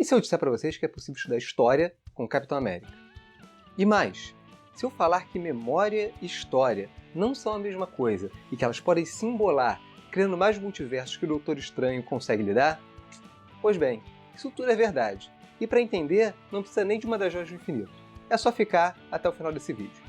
E se eu disser para vocês que é possível estudar história com Capitão América? E mais, se eu falar que memória e história não são a mesma coisa e que elas podem se embolar, criando mais multiversos que o Doutor Estranho consegue lidar? Pois bem, isso tudo é verdade. E para entender, não precisa nem de uma das joias do infinito. É só ficar até o final desse vídeo.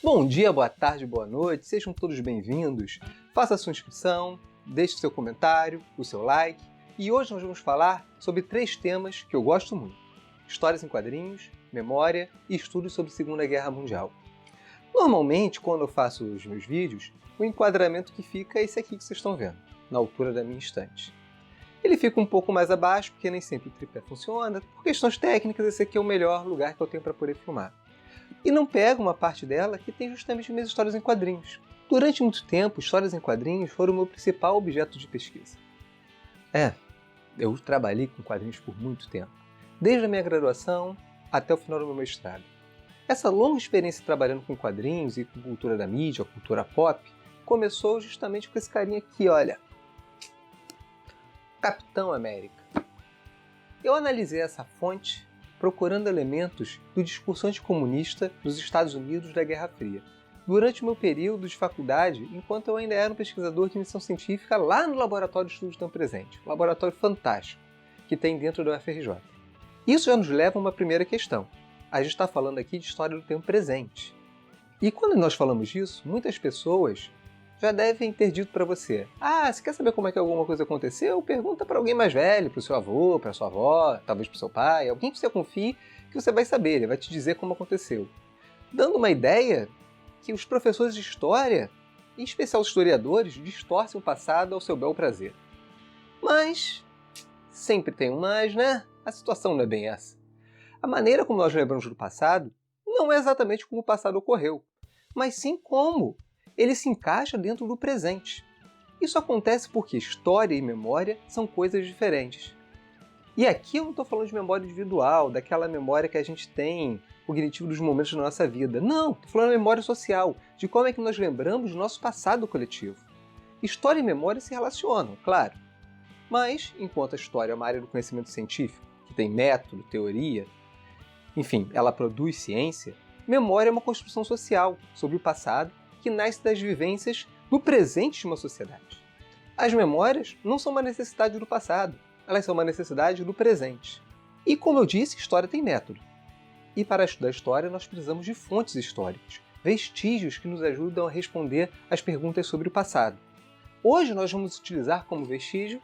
Bom dia, boa tarde, boa noite, sejam todos bem-vindos. Faça a sua inscrição, deixe seu comentário, o seu like. E hoje nós vamos falar sobre 3 temas que eu gosto muito. Histórias em quadrinhos, memória e estudos sobre a Segunda Guerra Mundial. Normalmente, quando eu faço os meus vídeos, o enquadramento que fica é esse aqui que vocês estão vendo, na altura da minha estante. Ele fica um pouco mais abaixo, porque nem sempre o tripé funciona. Por questões técnicas, esse aqui é o melhor lugar que eu tenho para poder filmar. E não pega uma parte dela que tem justamente minhas histórias em quadrinhos. Durante muito tempo, histórias em quadrinhos foram o meu principal objeto de pesquisa. Eu trabalhei com quadrinhos por muito tempo, desde a minha graduação até o final do meu mestrado. Essa longa experiência trabalhando com quadrinhos e com cultura da mídia, cultura pop, começou justamente com esse carinha aqui, olha. Capitão América. Eu analisei essa fonte procurando elementos do discurso anticomunista dos Estados Unidos da Guerra Fria, durante o meu período de faculdade, enquanto eu ainda era um pesquisador de iniciação científica lá no Laboratório de Estudos do Tempo Presente, um laboratório fantástico que tem dentro da UFRJ. Isso já nos leva a uma primeira questão. A gente está falando aqui de história do tempo presente. E quando nós falamos disso, muitas pessoas já devem ter dito para você: você quer saber como é que alguma coisa aconteceu? Pergunta para alguém mais velho, para o seu avô, para sua avó, talvez para o seu pai, alguém que você confie, que você vai saber, ele vai te dizer como aconteceu. Dando uma ideia que os professores de história, em especial os historiadores, distorcem o passado ao seu bel prazer. Mas sempre tem um mas, né? A situação não é bem essa. A maneira como nós lembramos do passado não é exatamente como o passado ocorreu, mas sim como ele se encaixa dentro do presente. Isso acontece porque história e memória são coisas diferentes. E aqui eu não estou falando de memória individual, daquela memória que a gente tem cognitivo dos momentos da nossa vida. Não, estou falando de memória social, de como é que nós lembramos do nosso passado coletivo. História e memória se relacionam, claro. Mas, enquanto a história é uma área do conhecimento científico, que tem método, teoria, enfim, ela produz ciência, memória é uma construção social sobre o passado que nasce das vivências do presente de uma sociedade. As memórias não são uma necessidade do passado, elas são uma necessidade do presente. E como eu disse, história tem método. E para estudar história nós precisamos de fontes históricas, vestígios que nos ajudam a responder às perguntas sobre o passado. Hoje nós vamos utilizar como vestígio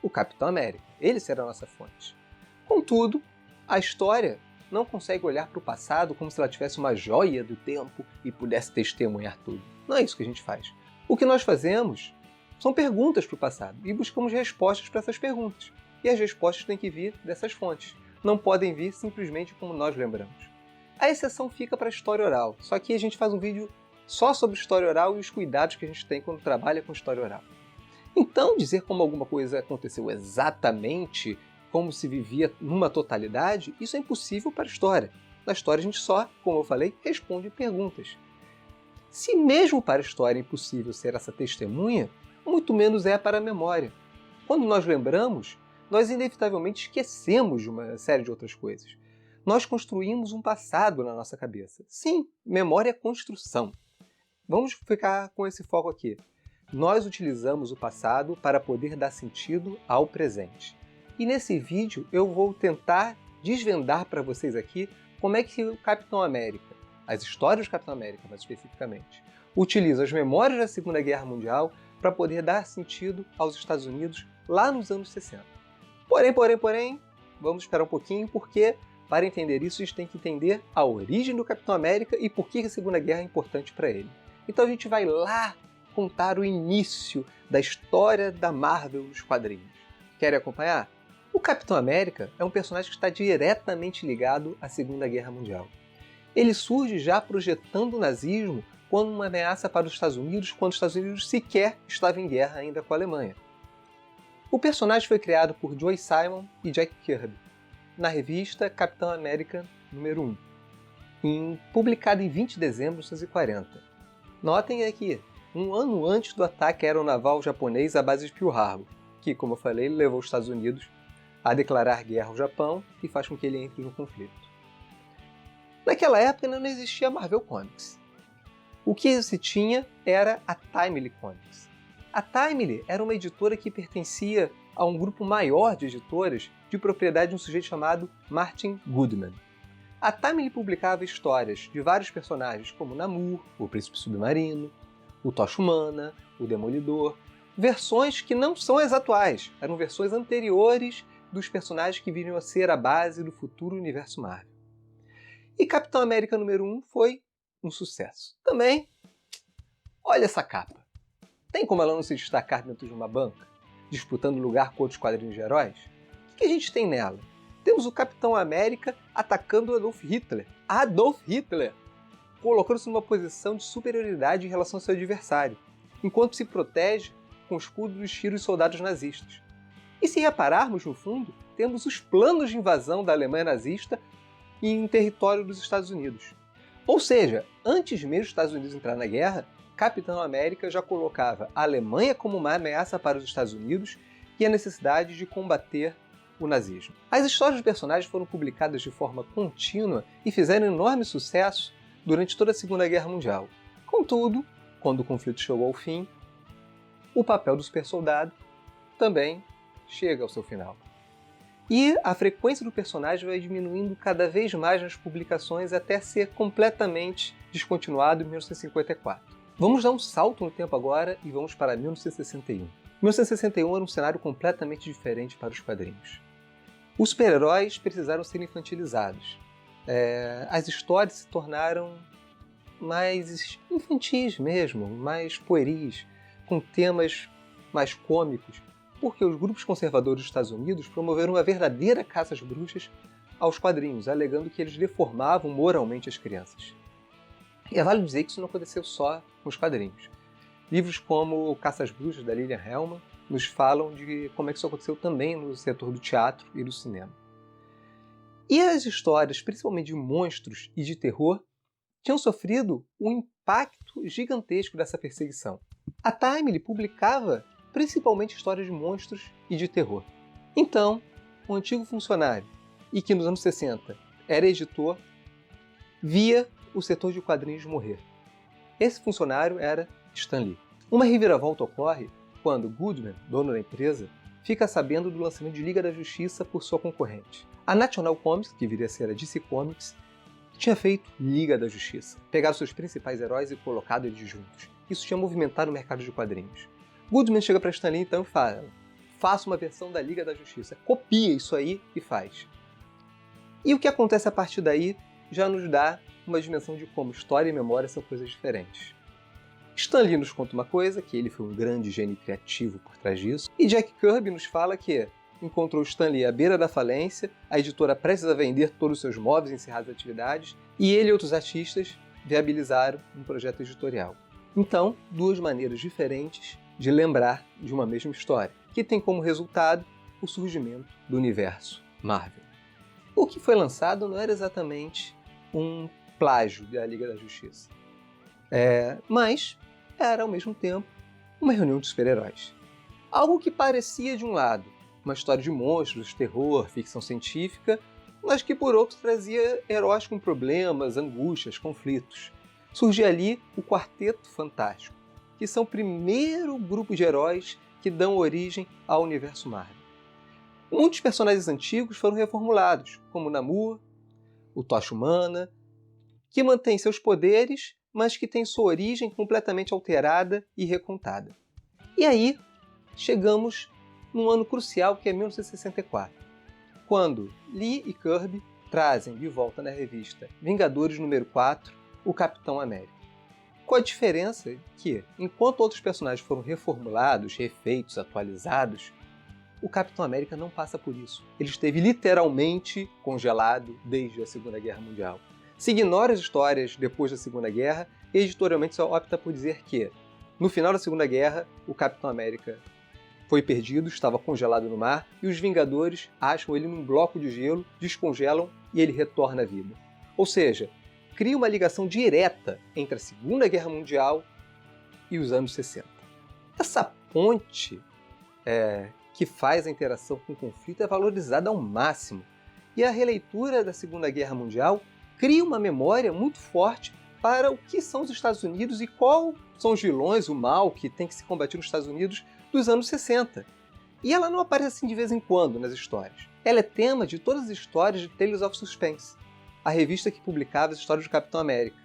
o Capitão América, ele será a nossa fonte. Contudo, a história não consegue olhar para o passado como se ela tivesse uma joia do tempo e pudesse testemunhar tudo. Não é isso que a gente faz. O que nós fazemos são perguntas para o passado e buscamos respostas para essas perguntas. E as respostas têm que vir dessas fontes. Não podem vir simplesmente como nós lembramos. A exceção fica para a história oral. Só que a gente faz um vídeo só sobre história oral e os cuidados que a gente tem quando trabalha com história oral. Então, dizer como alguma coisa aconteceu exatamente como se vivia numa totalidade, isso é impossível para a história. Na história a gente só, como eu falei, responde perguntas. Se mesmo para a história é impossível ser essa testemunha, muito menos é para a memória. Quando nós lembramos, nós inevitavelmente esquecemos de uma série de outras coisas. Nós construímos um passado na nossa cabeça. Sim, memória é construção. Vamos ficar com esse foco aqui. Nós utilizamos o passado para poder dar sentido ao presente. E nesse vídeo eu vou tentar desvendar para vocês aqui como é que o Capitão América, as histórias do Capitão América mais especificamente, utiliza as memórias da Segunda Guerra Mundial para poder dar sentido aos Estados Unidos lá nos anos 60. Porém, vamos esperar um pouquinho porque para entender isso a gente tem que entender a origem do Capitão América e por que a Segunda Guerra é importante para ele. Então a gente vai lá contar o início da história da Marvel nos quadrinhos. Querem acompanhar? O Capitão América é um personagem que está diretamente ligado à Segunda Guerra Mundial. Ele surge já projetando o nazismo como uma ameaça para os Estados Unidos, quando os Estados Unidos sequer estava em guerra ainda com a Alemanha. O personagem foi criado por Joe Simon e Jack Kirby, na revista Capitão América número 1, publicada em 20 de dezembro de 1940. Notem aqui, um ano antes do ataque aeronaval japonês à base de Pearl Harbor, que, como eu falei, levou os Estados Unidos a declarar guerra ao Japão e faz com que ele entre no conflito. Naquela época ainda não existia a Marvel Comics. O que se tinha era a Timely Comics. A Timely era uma editora que pertencia a um grupo maior de editoras de propriedade de um sujeito chamado Martin Goodman. A Timely publicava histórias de vários personagens como Namor, o Príncipe Submarino, o Tocha Humana, o Demolidor, versões que não são as atuais, eram versões anteriores dos personagens que viriam a ser a base do futuro universo Marvel. E Capitão América número 1 foi um sucesso. Também, olha essa capa. Tem como ela não se destacar dentro de uma banca, disputando lugar com outros quadrinhos de heróis? O que a gente tem nela? Temos o Capitão América atacando Adolf Hitler. Adolf Hitler! Colocando-se numa posição de superioridade em relação ao seu adversário, enquanto se protege com o escudo dos tiros de soldados nazistas. E se repararmos, no fundo, temos os planos de invasão da Alemanha nazista em território dos Estados Unidos. Ou seja, antes mesmo dos Estados Unidos entrar na guerra, Capitão América já colocava a Alemanha como uma ameaça para os Estados Unidos e a necessidade de combater o nazismo. As histórias dos personagens foram publicadas de forma contínua e fizeram enorme sucesso durante toda a Segunda Guerra Mundial. Contudo, quando o conflito chegou ao fim, o papel do super-soldado também chega ao seu final. E a frequência do personagem vai diminuindo cada vez mais nas publicações até ser completamente descontinuado em 1954. Vamos dar um salto no tempo agora e vamos para 1961. 1961 era um cenário completamente diferente para os quadrinhos. Os super-heróis precisaram ser infantilizados. As histórias se tornaram mais infantis mesmo, mais pueris, com temas mais cômicos, porque os grupos conservadores dos Estados Unidos promoveram uma verdadeira caça às bruxas aos quadrinhos, alegando que eles deformavam moralmente as crianças. E é válido dizer que isso não aconteceu só com os quadrinhos. Livros como Caça às Bruxas, da Lilian Hellman, nos falam de como é que isso aconteceu também no setor do teatro e do cinema. E as histórias, principalmente de monstros e de terror, tinham sofrido um impacto gigantesco dessa perseguição. A Timely publicava principalmente histórias de monstros e de terror. Então, um antigo funcionário, e que nos anos 60 era editor, via o setor de quadrinhos morrer. Esse funcionário era Stan Lee. Uma reviravolta ocorre quando Goodman, dono da empresa, fica sabendo do lançamento de Liga da Justiça por sua concorrente. A National Comics, que viria a ser a DC Comics, tinha feito Liga da Justiça, pegado seus principais heróis e colocado eles juntos. Isso tinha movimentado o mercado de quadrinhos. Goodman chega para Stan Lee então e fala: faça uma versão da Liga da Justiça, copia isso aí e faz. E o que acontece a partir daí já nos dá uma dimensão de como história e memória são coisas diferentes. Stan Lee nos conta uma coisa, que ele foi um grande gênio criativo por trás disso, e Jack Kirby nos fala que encontrou Stan Lee à beira da falência, a editora prestes a vender todos os seus móveis e encerrar as atividades, e ele e outros artistas viabilizaram um projeto editorial. Então, duas maneiras diferentes de lembrar de uma mesma história, que tem como resultado o surgimento do universo Marvel. O que foi lançado não era exatamente um plágio da Liga da Justiça, mas era, ao mesmo tempo, uma reunião de super-heróis. Algo que parecia, de um lado, uma história de monstros, terror, ficção científica, mas que, por outro, trazia heróis com problemas, angústias, conflitos. Surgia ali o Quarteto Fantástico, que são o primeiro grupo de heróis que dão origem ao universo Marvel. Muitos personagens antigos foram reformulados, como Namor, o Tocha Humana, que mantém seus poderes, mas que tem sua origem completamente alterada e recontada. E aí, chegamos num ano crucial que é 1964, quando Lee e Kirby trazem de volta na revista Vingadores número 4, o Capitão América. Com a diferença que, enquanto outros personagens foram reformulados, refeitos, atualizados, o Capitão América não passa por isso. Ele esteve literalmente congelado desde a Segunda Guerra Mundial. Se ignora as histórias depois da Segunda Guerra, editorialmente só opta por dizer que, no final da Segunda Guerra, o Capitão América foi perdido, estava congelado no mar, e os Vingadores acham ele num bloco de gelo, descongelam e ele retorna à vida. Ou seja, cria uma ligação direta entre a Segunda Guerra Mundial e os anos 60. Essa ponte, que faz a interação com o conflito é valorizada ao máximo. E a releitura da Segunda Guerra Mundial cria uma memória muito forte para o que são os Estados Unidos e qual são os vilões, o mal que tem que se combater nos Estados Unidos dos anos 60. E ela não aparece assim de vez em quando nas histórias. Ela é tema de todas as histórias de Tales of Suspense, a revista que publicava as histórias do Capitão América,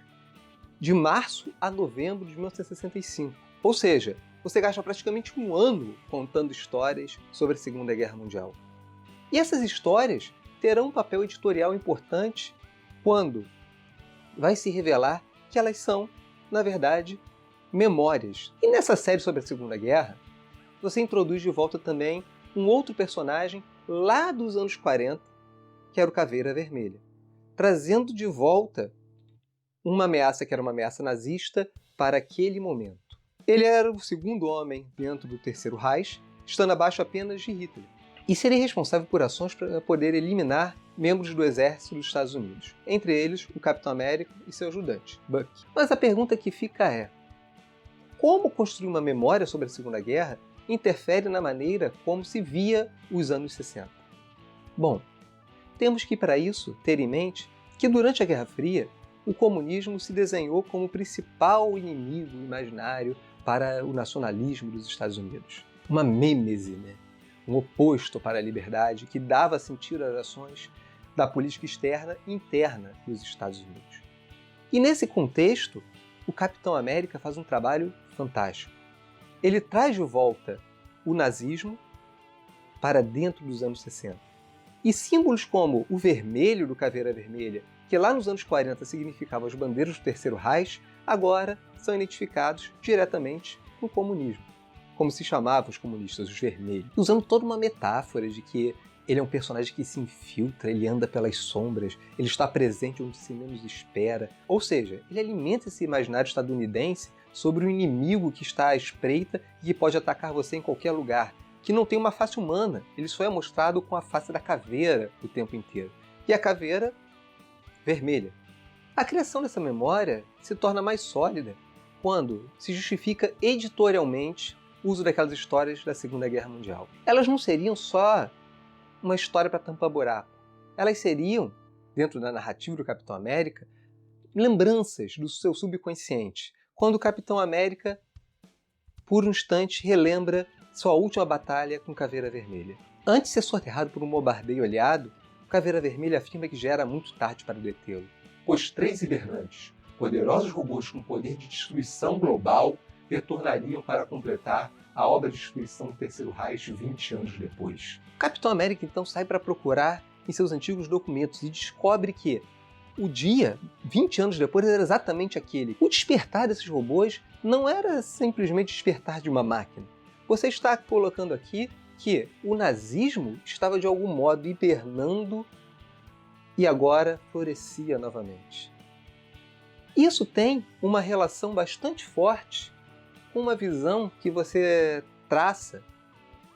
de março a novembro de 1965. Ou seja, você gasta praticamente um ano contando histórias sobre a Segunda Guerra Mundial. E essas histórias terão um papel editorial importante quando vai se revelar que elas são, na verdade, memórias. E nessa série sobre a Segunda Guerra, você introduz de volta também um outro personagem lá dos anos 40, que era o Caveira Vermelha, trazendo de volta uma ameaça que era uma ameaça nazista para aquele momento. Ele era o segundo homem dentro do Terceiro Reich, estando abaixo apenas de Hitler, e seria responsável por ações para poder eliminar membros do exército dos Estados Unidos, entre eles o Capitão América e seu ajudante, Buck. Mas a pergunta que fica é: como construir uma memória sobre a Segunda Guerra interfere na maneira como se via os anos 60? Bom, temos que, para isso, ter em mente que durante a Guerra Fria, o comunismo se desenhou como o principal inimigo imaginário para o nacionalismo dos Estados Unidos. Uma mêmese, um oposto para a liberdade que dava sentido às ações da política externa e interna dos Estados Unidos. E nesse contexto, o Capitão América faz um trabalho fantástico. Ele traz de volta o nazismo para dentro dos anos 60. E símbolos como o vermelho do Caveira Vermelha, que lá nos anos 40 significavam as bandeiras do Terceiro Reich, agora são identificados diretamente com o comunismo, como se chamavam os comunistas, os vermelhos, usando toda uma metáfora de que ele é um personagem que se infiltra, ele anda pelas sombras, ele está presente onde se menos espera. Ou seja, ele alimenta esse imaginário estadunidense sobre um inimigo que está à espreita e que pode atacar você em qualquer lugar, que não tem uma face humana, ele só é mostrado com a face da caveira o tempo inteiro. E a caveira vermelha. A criação dessa memória se torna mais sólida quando se justifica editorialmente o uso daquelas histórias da Segunda Guerra Mundial. Elas não seriam só uma história para tampar buraco. Elas seriam, dentro da narrativa do Capitão América, lembranças do seu subconsciente, quando o Capitão América, por um instante, relembra sua última batalha com Caveira Vermelha. Antes de ser soterrado por um bombardeio aliado, o Caveira Vermelha afirma que já era muito tarde para detê-lo. Os 3 hibernantes, poderosos robôs com poder de destruição global, retornariam para completar a obra de destruição do Terceiro Reich 20 anos depois. O Capitão América então sai para procurar em seus antigos documentos e descobre que o dia, 20 anos depois, era exatamente aquele. O despertar desses robôs não era simplesmente despertar de uma máquina. Você está colocando aqui que o nazismo estava de algum modo hibernando e agora florescia novamente. Isso tem uma relação bastante forte com uma visão que você traça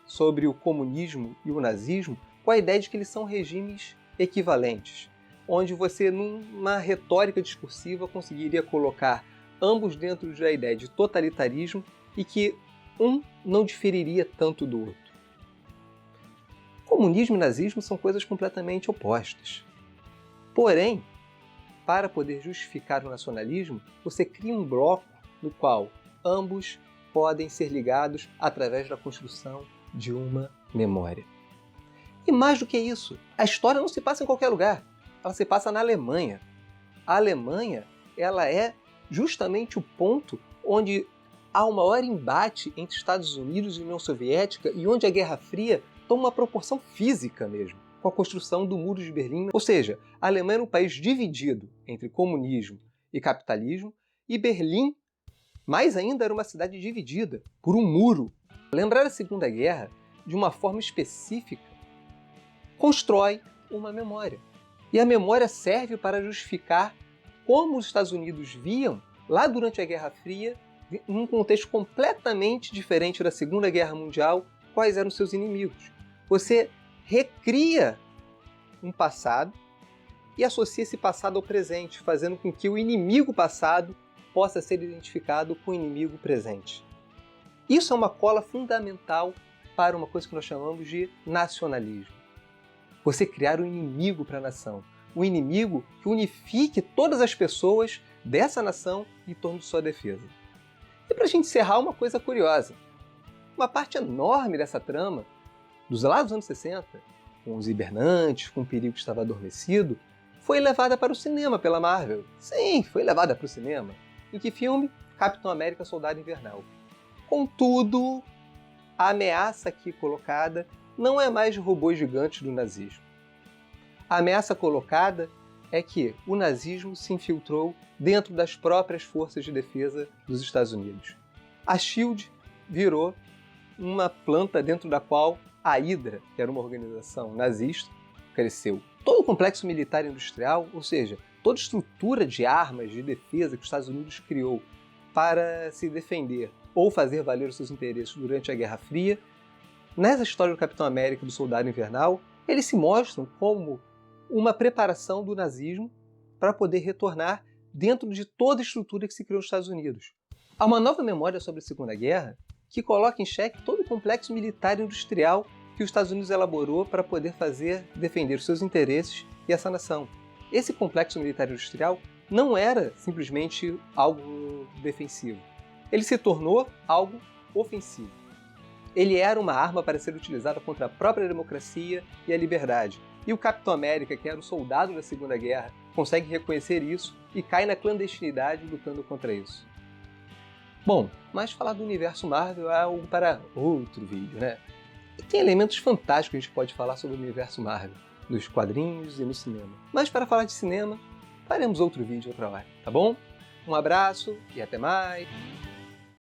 sobre o comunismo e o nazismo, com a ideia de que eles são regimes equivalentes, onde você, numa retórica discursiva, conseguiria colocar ambos dentro da ideia de totalitarismo e que um não diferiria tanto do outro. Comunismo e nazismo são coisas completamente opostas. Porém, para poder justificar o nacionalismo, você cria um bloco no qual ambos podem ser ligados através da construção de uma memória. E mais do que isso, a história não se passa em qualquer lugar, ela se passa na Alemanha. A Alemanha, ela é justamente o ponto onde há o maior embate entre Estados Unidos e União Soviética e onde a Guerra Fria toma uma proporção física mesmo, com a construção do Muro de Berlim. Ou seja, a Alemanha era um país dividido entre comunismo e capitalismo, e Berlim, mais ainda, era uma cidade dividida por um muro. Lembrar a Segunda Guerra de uma forma específica constrói uma memória. E a memória serve para justificar como os Estados Unidos viam, lá durante a Guerra Fria, num contexto completamente diferente da Segunda Guerra Mundial, quais eram seus inimigos. Você recria um passado e associa esse passado ao presente, fazendo com que o inimigo passado possa ser identificado com o inimigo presente. Isso é uma cola fundamental para uma coisa que nós chamamos de nacionalismo. Você criar um inimigo para a nação. Um inimigo que unifique todas as pessoas dessa nação em torno de sua defesa. E para a gente encerrar, uma coisa curiosa. Uma parte enorme dessa trama, lá dos anos 60, com os hibernantes, com o perigo que estava adormecido, foi levada para o cinema pela Marvel. Sim, foi levada para o cinema. Em que filme? Capitão América Soldado Invernal. Contudo, a ameaça aqui colocada não é mais de robôs gigantes do nazismo. A ameaça colocada é que o nazismo se infiltrou dentro das próprias forças de defesa dos Estados Unidos. A SHIELD virou uma planta dentro da qual a Hydra, que era uma organização nazista, cresceu. Todo o complexo militar e industrial, ou seja, toda a estrutura de armas de defesa que os Estados Unidos criou para se defender ou fazer valer os seus interesses durante a Guerra Fria, nessa história do Capitão América e do Soldado Invernal, eles se mostram como uma preparação do nazismo para poder retornar dentro de toda a estrutura que se criou nos Estados Unidos. Há uma nova memória sobre a Segunda Guerra que coloca em xeque todo o complexo militar e industrial que os Estados Unidos elaborou para poder defender os seus interesses e essa nação. Esse complexo militar e industrial não era simplesmente algo defensivo. Ele se tornou algo ofensivo. Ele era uma arma para ser utilizada contra a própria democracia e a liberdade. E o Capitão América, que era o soldado da Segunda Guerra, consegue reconhecer isso e cai na clandestinidade lutando contra isso. Bom, mas falar do universo Marvel é algo para outro vídeo, né? E tem elementos fantásticos que a gente pode falar sobre o universo Marvel, nos quadrinhos e no cinema. Mas para falar de cinema, faremos outro vídeo outra hora, tá bom? Um abraço e até mais!